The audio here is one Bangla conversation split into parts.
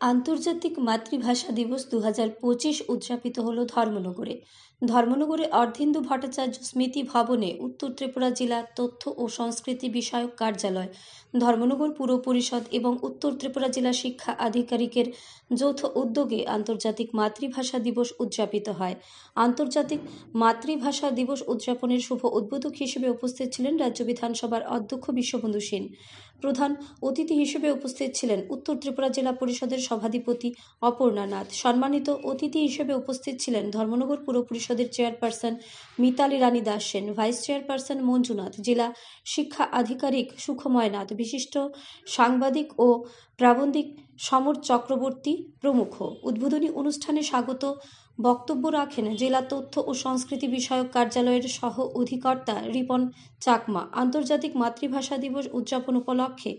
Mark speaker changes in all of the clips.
Speaker 1: আন্তর্জাতিক মাতৃভাষা দিবস 2025 উদযাপিত হল ধর্মনগরে। ধর্মনগরে অর্ধেন্দু ভট্টাচার্য স্মৃতি ভবনে উত্তর ত্রিপুরা জেলা তথ্য ও সংস্কৃতি বিষয়ক কার্যালয়, ধর্মনগর পুর পরিষদ এবং উত্তর ত্রিপুরা জেলা শিক্ষা আধিকারিকের যৌথ উদ্যোগে আন্তর্জাতিক মাতৃভাষা দিবস উদযাপিত হয়। আন্তর্জাতিক মাতৃভাষা দিবস উদযাপনের শুভ উদ্বোধক হিসেবে উপস্থিত ছিলেন রাজ্য বিধানসভার অধ্যক্ষ বিশ্ববন্ধু সেন। প্রধান অতিথি হিসেবে উপস্থিত ছিলেন উত্তর ত্রিপুরা জেলা পরিষদের সভাধিপতি অপর্ণা নাথ। সম্মানিত অতিথি হিসেবে উপস্থিত ছিলেন ধর্মনগর পুর পরিষদের চেয়ারপারসন মিতালি রানী দাস সেন, ভাইস চেয়ারপারসন মঞ্জুনাথ, জেলা শিক্ষা আধিকারিক সুখময় নাথ, বিশিষ্ট সাংবাদিক ও প্রাবন্ধিক সমর চক্রবর্তী প্রমুখ। উদ্বোধনী অনুষ্ঠানে স্বাগত বক্তব্য রাখেন জেলা তথ্য ও সংস্কৃতি বিষয়ক কার্যালয়ের সহ অধিকর্তা রিপন চাকমা। আন্তর্জাতিক মাতৃভাষা দিবস উদযাপন উপলক্ষে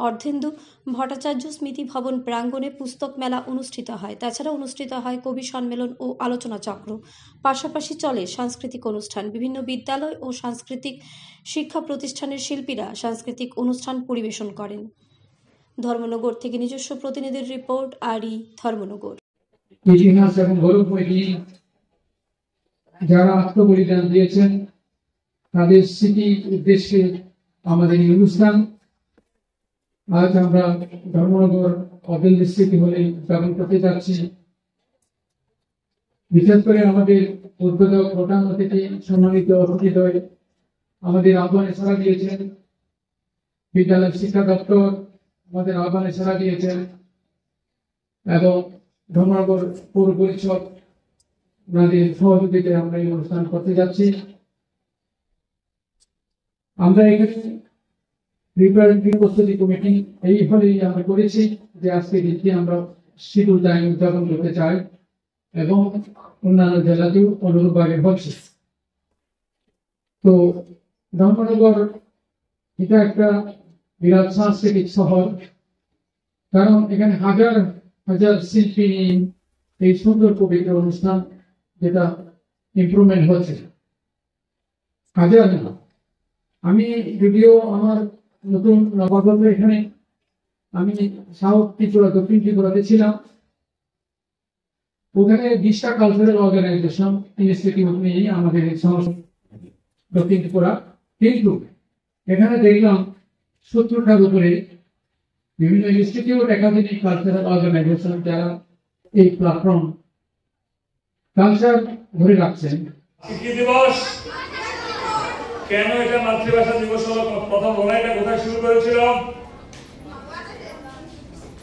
Speaker 1: অর্ধেন্দু ভট্টাচার্য স্মৃতি ভবন প্রাঙ্গণে পুস্তক মেলা অনুষ্ঠিত হয়। তাছাড়া অনুষ্ঠিত হয় কবি সম্মেলন ও আলোচনা চক্র। পাশাপাশি চলে সাংস্কৃতিক অনুষ্ঠান। বিভিন্ন বিদ্যালয় ও সাংস্কৃতিক শিক্ষা প্রতিষ্ঠানের শিল্পীরা সাংস্কৃতিক অনুষ্ঠান পরিবেশন করেন। ধর্মনগর থেকে নিজস্ব প্রতিনিধির রিপোর্ট, আরই ধর্মনগর।
Speaker 2: ইতিহাস এবং গৌরবময়ী যারা আত্মবলিদান দিয়েছেন তাদের স্মৃতি উদ্দেশ্যে আমাদের এই অনুষ্ঠান। আজ আমরা ধর্মনগর অর্ধেন্দু স্মৃতি হলে উদযাপন করতে যাচ্ছি। বিশেষ করে আমাদের উদ্বোধক প্রধান অতিথি সম্মানিত অতিথিদ্বয় আমাদের আহ্বানে সাড়া দিয়েছেন। বিদ্যালয় শিক্ষা দপ্তর আমাদের আহ্বানে সাড়া দিয়েছেন এবং ধর্মনগর পৌর পরিষদ ওনাদের সহযোগিতায় আমরা এই অনুষ্ঠান করতে যাচ্ছি। আমরা এখানে রিপ্রেজেন্টেটিভ প্রস্তুতি কমিটি এই ফলেই আমরা করেছি যে আজকে দিনটি আমরা শিডিউল টাইম উদযাপন করতে চাই এবং অন্যান্য জেলাতেও অনুরূপভাবে হচ্ছে। তো ধর্মনগর এটা একটা বিরাট সাংস্কৃতিক শহর, কারণ এখানে হাজার হাজার শিল্পী এই সুন্দর পবিত্র অনুষ্ঠান যেটা ইমপ্রুভমেন্ট হচ্ছে হাজার না। আমি যদিও আমার নতুন নবাগত এখানে আমি সাউথ ত্রিপুরা দক্ষিণ ত্রিপুরাতে ছিলাম, ওখানে 20টা কালচারাল অর্গানাইজেশন ইনস্টিটিউট নিয়ে আমাদের দক্ষিণ ত্রিপুরা, কিন্তু এখানে দেখলাম 70টার উপরে বিভিন্ন ইনস্টিটিউট, একাডেমিক, কালচারাল অর্গানাইজেশন যারা এই প্ল্যাটফর্ম কালচার ধরে রাখছেন।
Speaker 3: দিবস কেন এটা মাতৃভাষা দিবস হলো? প্রথম লড়াইটা কোথায় শুরু করেছিল?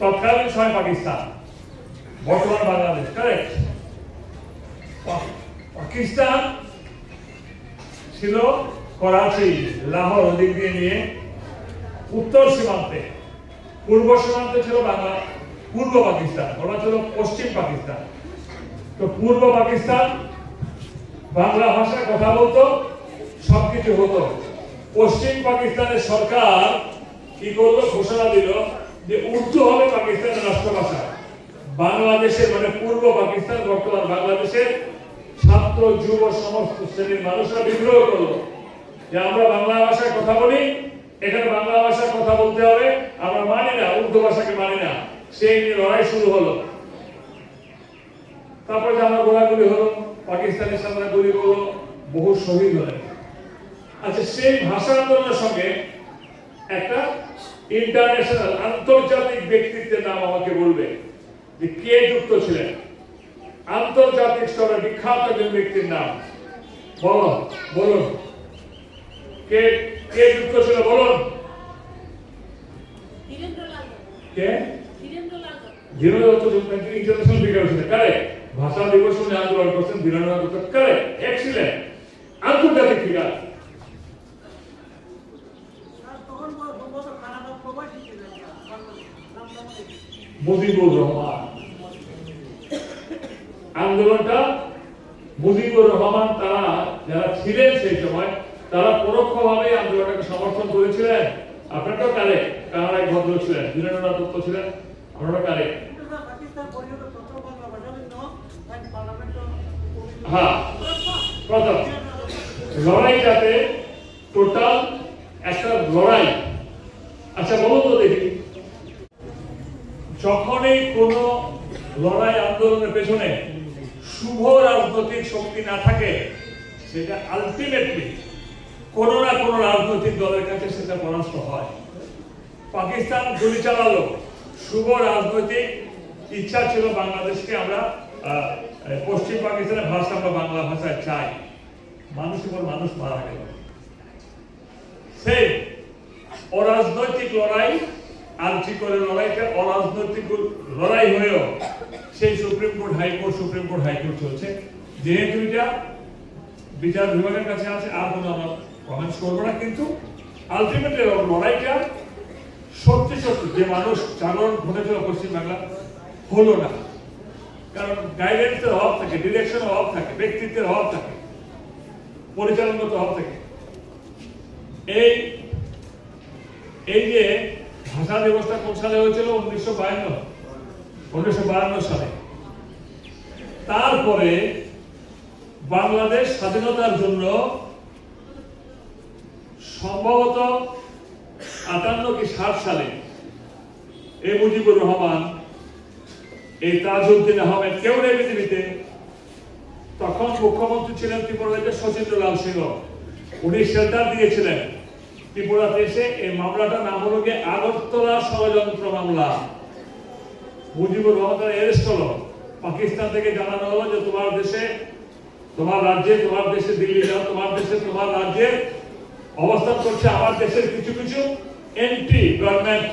Speaker 3: তৎকালীন সময় পাকিস্তান, বর্তমান বাংলাদেশ। কারেক্ট? পাকিস্তান ছিল করাচি, লাহোর ওদিক দিয়ে নিয়ে উত্তর সীমান্তে, পূর্ব সীমান্তে ছিল বাংলা, পূর্ব পাকিস্তান, ওরা ছিল পশ্চিম পাকিস্তান। তো পূর্ব পাকিস্তান বাংলা ভাষায় কথা বলতো, সবকিছু হতো। পশ্চিম পাকিস্তানের সরকার কি করলো? ঘোষণা দিল যে উর্দু হবে পাকিস্তানের রাষ্ট্রভাষা। বাংলাদেশের মানে পূর্ব পাকিস্তান, বর্তমান বাংলাদেশের ছাত্র যুব সমস্ত শ্রেণীর মানুষরা বিদ্রোহ করলো যে আমরা বাংলা ভাষায় কথা বলি, এখানে বাংলা ভাষায় কথা বলতে হবে, আমরা মানি না, উর্দু ভাষাকে মানি না। সেই নিয়ে লড়াই শুরু হলো। তারপরে যে আমরা গোলাগুলি হলো, পাকিস্তানের সামনে গুলি হলো, বহু শহীদ হলেন। আচ্ছা, সেই ভাষা আন্দোলনের সঙ্গে একটা ইন্টারন্যাশনাল আন্তর্জাতিক ব্যক্তিত্বের নাম আমাকে বলবে যে কে যুক্ত ছিলেন। আন্তর্জাতিক স্তরে বিখ্যাত একজন ব্যক্তির নাম বলুন, কে কে যুক্ত ছিল? বলুন। কে? ধীরেন্দ্র দত্ত ইন্টারন্যাশনাল ফিগার ছিলেন। কারেক্ট? ভাষা দিবস নিয়ে আন্দোলন করছেন ধীরেন্দ্র দত্ত। কারেক্ট? এক্সিলেন্ট, আন্তর্জাতিক ফিগার। মুজিবুর রহমান, আন্দোলনটা মুজিবুর রহমান তারা যারা ছিলেন সেই সময়, তারা পরোক্ষভাবে আন্দোলনটাকে সমর্থন করেছিলেন। আপনারটাও কারেক্ট, কানাডা এক ভদ্র ছিলেন, ধীরেন্দ্রনাথ দত্ত ছিলেন, আপনারও কারেক্ট। হ্যাঁ, প্রথম লড়াইটাতে টোটাল একটা লড়াই। আচ্ছা বলুন তো দেখি, যখনই কোন লড়াই আন্দোলনের পেছনে শুভ রাজনৈতিক শক্তি না থাকে, সেটা আলটিমেটলি কোন না কোন রাজনৈতিক দলের কাছে সেটা পরাস্ত হয়। পাকিস্তান গুলি চালালো, শুভ রাজনৈতিক ইচ্ছা ছিল বাংলাদেশকে আমরা পশ্চিম পাকিস্তানের ভাষা আমরা বাংলা ভাষায় চাই, মানুষের উপর মানুষ মারা গেল। সেই অরাজনৈতিক লড়াই, আর্জি করে লড়াইটা অরাজনৈতিক লড়াই হয়েও সেই সুপ্রিম কোর্ট হাইকোর্ট চলছে। যেহেতু এটা বিচার বিভাগের কাছে আছে, আর কোনো আমরা কমেন্টস করবো না, কিন্তু আলটিমেটলি লড়াইটা সত্যি যে মানুষ জাগরণ ঘটেছিল পশ্চিম বাংলা হলো না, কারণ গাইডেন্সের অভাব থাকে, ডিরেকশনের অভাব থাকে, ব্যক্তিত্বের অভাব থাকে, পরিচালনাগত অভাব থাকে। এই যে ভাষা দিবসটা কোন সালে হয়েছিল? 1952 সালে। তারপরে বাংলাদেশ স্বাধীনতার জন্য সম্ভবত 58 কি 60 সালে এই মুজিবুর রহমান, এই তাজউদ্দিন আহমেদ, কেউ নেই পৃথিবীতে, তখন মুখ্যমন্ত্রী ছিলেন ত্রিপুরাতে শচীন্দ্রলাল সিংহ। উনি শেল্টার দিয়েছিলেন ত্রিপুরাতে এসে। এই মামলাটার নাম হলো গিয়ে আগরতলা ষড়যন্ত্র মামলা। মুজিবুর রহমানের অ্যারেস্ট হলো, পাকিস্তান থেকে জানানো হলো যে তোমার দেশে, তোমার রাজ্যে, তোমার দেশে দিল্লি যাও, তোমার দেশে, তোমার রাজ্যে অবস্থান করছে আমার দেশের কিছু কিছু এন্টি গভর্নমেন্ট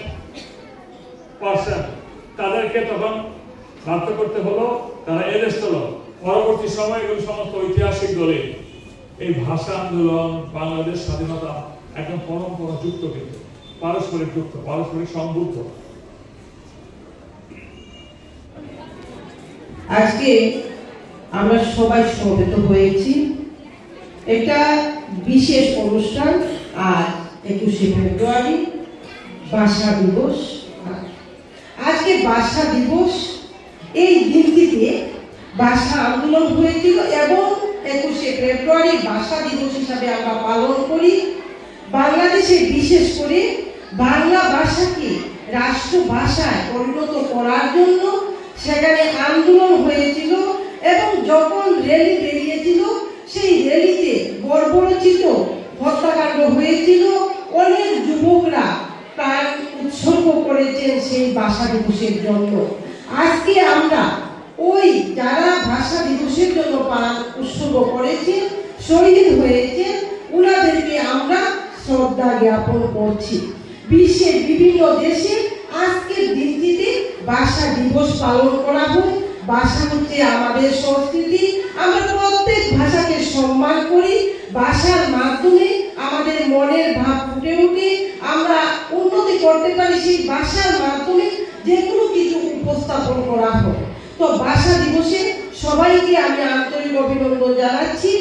Speaker 3: পার্সন, তাদেরকে তখন বাধ্য করতে হলো, তারা অ্যারেস্ট হলো। পরবর্তী সময় এগুলো সমস্ত ঐতিহাসিক দলে এই ভাষা আন্দোলন, বাংলাদেশ স্বাধীনতা একদম পরম্পরা যুক্ত, কিন্তু পারস্পরিক যুক্ত, পারস্পরিক সম্বুদ্ধ।
Speaker 4: আজকে আমরা সবাই সমবেত হয়েছি, এটা বিশেষ অনুষ্ঠান। আজ 21শে ফেব্রুয়ারি ভাষা দিবস। আজকে ভাষা দিবস, এই দিনটিতে ভাষা আন্দোলন হয়েছিল এবং 21শে ফেব্রুয়ারি ভাষা দিবস হিসাবে আমরা পালন করি। বাংলাদেশে বিশেষ করে বাংলা ভাষাকে রাষ্ট্রভাষায় পরিণত করার জন্য সেখানে আন্দোলন হয়েছিল এবং যখন র্যালি বেরিয়েছিল, সেই র্যালিতে বর্বরোচিত হত্যাকাণ্ড হয়েছিল। অনেক যুবকরা প্রাণ উৎসর্গ করেছেন সেই ভাষা দিবসের জন্য। আজকে আমরা ওই যারা ভাষা দিবসের জন্য প্রাণ উৎসর্গ করেছেন, শহীদ হয়েছেন, ওনাদেরকে আমরা শ্রদ্ধা জ্ঞাপন করছি। বিশ্বের বিভিন্ন দেশে আজকের দিনটিতে ভাষা দিবস পালন করা হয়। ভাষা হচ্ছে আমাদের সংস্কৃতি, আমরা প্রত্যেক ভাষাকে সম্মান করি। ভাষার মাধ্যমে আমাদের মনের ভাব ফুটে ওঠে, আমরা উন্নতি করতে পারি। সেই ভাষার মাধ্যমে যে কোনো কিছু উপস্থাপন করা হয়। তো ভাষা দিবসে সবাইকে আমি আন্তরিক অভিনন্দন জানাচ্ছি।